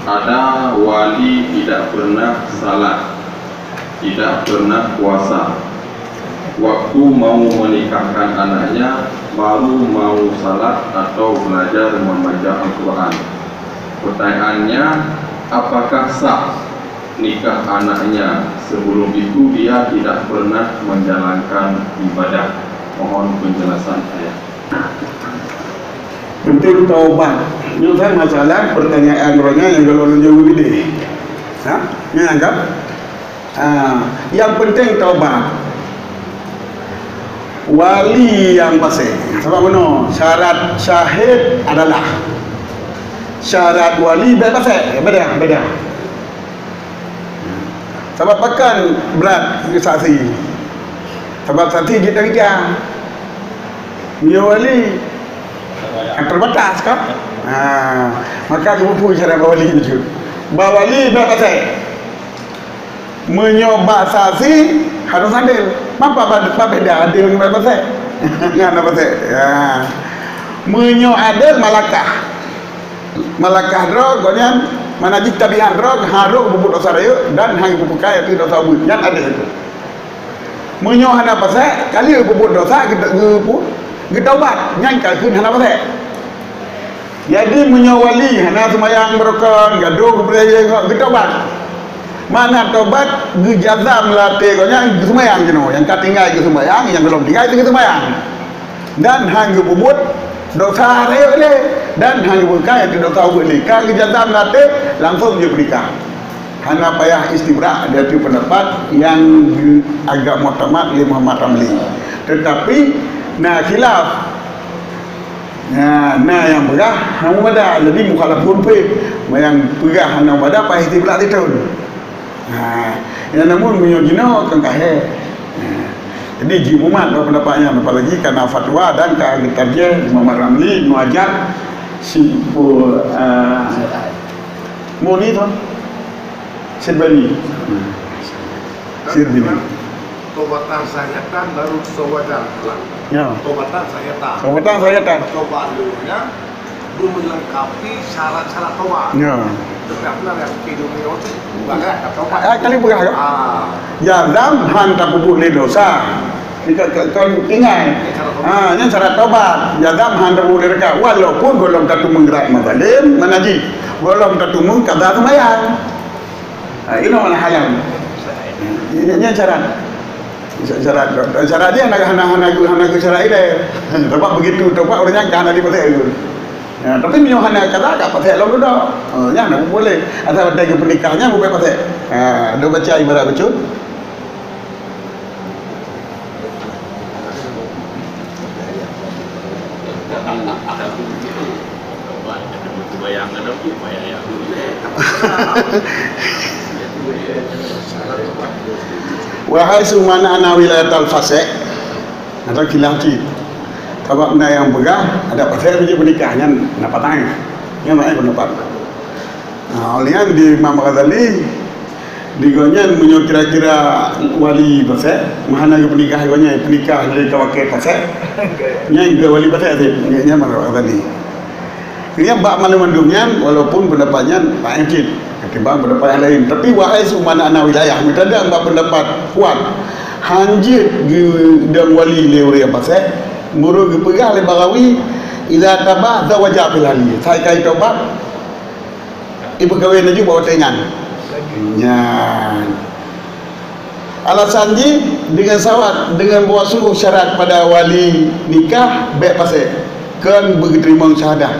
ada wali tidak pernah salat, tidak pernah puasa, waktu mau menikahkan anaknya baru mau salat atau belajar membaca Al-Quran. Pertanyaannya, apakah sah nikah anaknya sebelum itu dia tidak pernah menjalankan ibadah? Mohon penjelasan saya. Penting taubat. Ini saya masalah pertanyaan orangnya yang kalau jauh gede. Ini anggap. Yang penting taubat. Wali yang pasir. Sebab mana? Syarat syahid adalah syarat wali pasir. Beda. Sebab pakan berat saksi. Sebab saksi kita dia wali yang terbatas kan? Maka kebupu syarat wali itu. Wali pasir. Menyoba saksi harus adil. Apa beda adil dengan pasal? Ngana pasal. Menyo adil malakah drog gonya manajik tabiat drog haruk bubut dosa raya dan hang bubut kaya tu dosa bubut yang adil itu. Menyo hana pasal kali bubut dosa kita taubat nyang kalkun hana pasal. Jadi menyo wali hana semayang berokon gaduh kepada taubat. Mana tobat gejazam latih konya semayang jenuh yang katinggal ke semayang yang belum tinggal itu semayang dan hang bubut dosa raya le dan hang bukai itu dosa boleh ka gejazam latih langsung dia bernikah. Hana payah istibra dari pendapat yang agak mutamat li Muhammad Ramli. Tetapi khilaf yang begah hang bada jadi mukhalafun pe yang begah hang bada payah istibra itu. Yang namun menyojino kengkahe. Jadi jimumat pendapatnya apalagi karena fatwa dan kegiatannya Muhammad Ramli mengajar simpul moni tu Sirbani. Tobatan saya kan baru sowajan pulang. Ya. Tobatan saya tak. Coba dulunya belum melengkapi syarat-syarat tobat. Ya. Tetapi yang kehidupannya itu bukan tobat. Kali bukan. Ya dam han tak boleh dosa. Kalau tinggal. Yang syarat tobat. Ya dam han tak boleh reka. Walaupun golong tatu menggerak mazalim menajib. Golong tatu mengkadar semayang. Ini mana halam. Ini syarat dia nak syarat ini. Tobat begitu tobat orangnya kan ada di pasal itu. Tapi minyohana kata tak pasal lalu dah. Yang nak boleh. Asal ada ke pernikahannya boleh pasal. Dia baca ibarat betul. Wahai sumana ana wilayatul fasik atau kilaki. Sebab benda yang begah ada pasal punya pernikahannya dapat tang. Yang mana pendapat. Olehnya di Imam Ghazali digonyan menyo kira-kira wali pasal mana ke pernikah dari kawake pasal. Yang ke wali pasal dia Imam Ghazali. Dia bab malu-mandumnya walaupun pendapatnya tak yakin ketimbang pendapat yang lain. Tapi wahai sumana ana wilayah kita ada bab pendapat kuat. Hanjit dan wali leure pasal muru gepegah le barawi ila tabah zawajah bil hali sai kai tobat ibu kawin lagi bawa tengan ya alasan ji dengan sawat dengan bawa suruh syarat pada wali nikah baik pasal kan berterima syahadah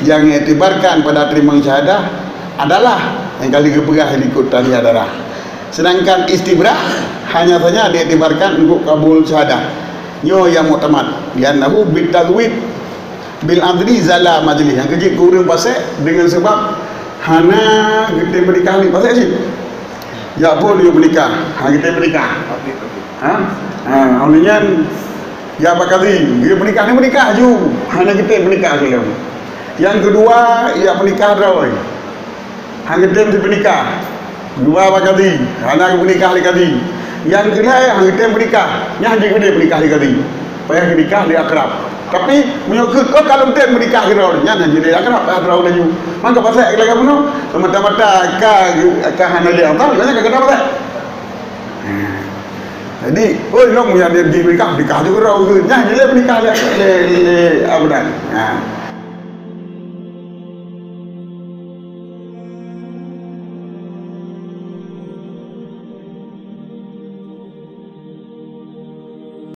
yang etibarkan pada terima syahadah adalah yang kali gepegah ikut tali darah sedangkan istibrah hanya saja dietibarkan untuk kabul syahadah nyo yang mutamat lianahu bitazwid bil adri zala majlis yang kecil kurang pasal dengan sebab hana kita menikah ni pasal sih ya boleh menikah kita menikah awalnya ya apa kali dia menikah ju hana kita menikah je yang kedua ya menikah rawai hana kita menikah dua apa kali hana menikah kali yang kena yang kita menikah yang dia menikah lagi payah menikah dia akrab Tapi menyokut kau kalau betul menikah kira orangnya dan jadi akan apa ada orang laju. Maka pasal lagi kamu no, mata-mata kah hana dia tahu banyak kata apa. Jadi, long yang dia menikah juga orang ke, nya dia menikah le apa dah.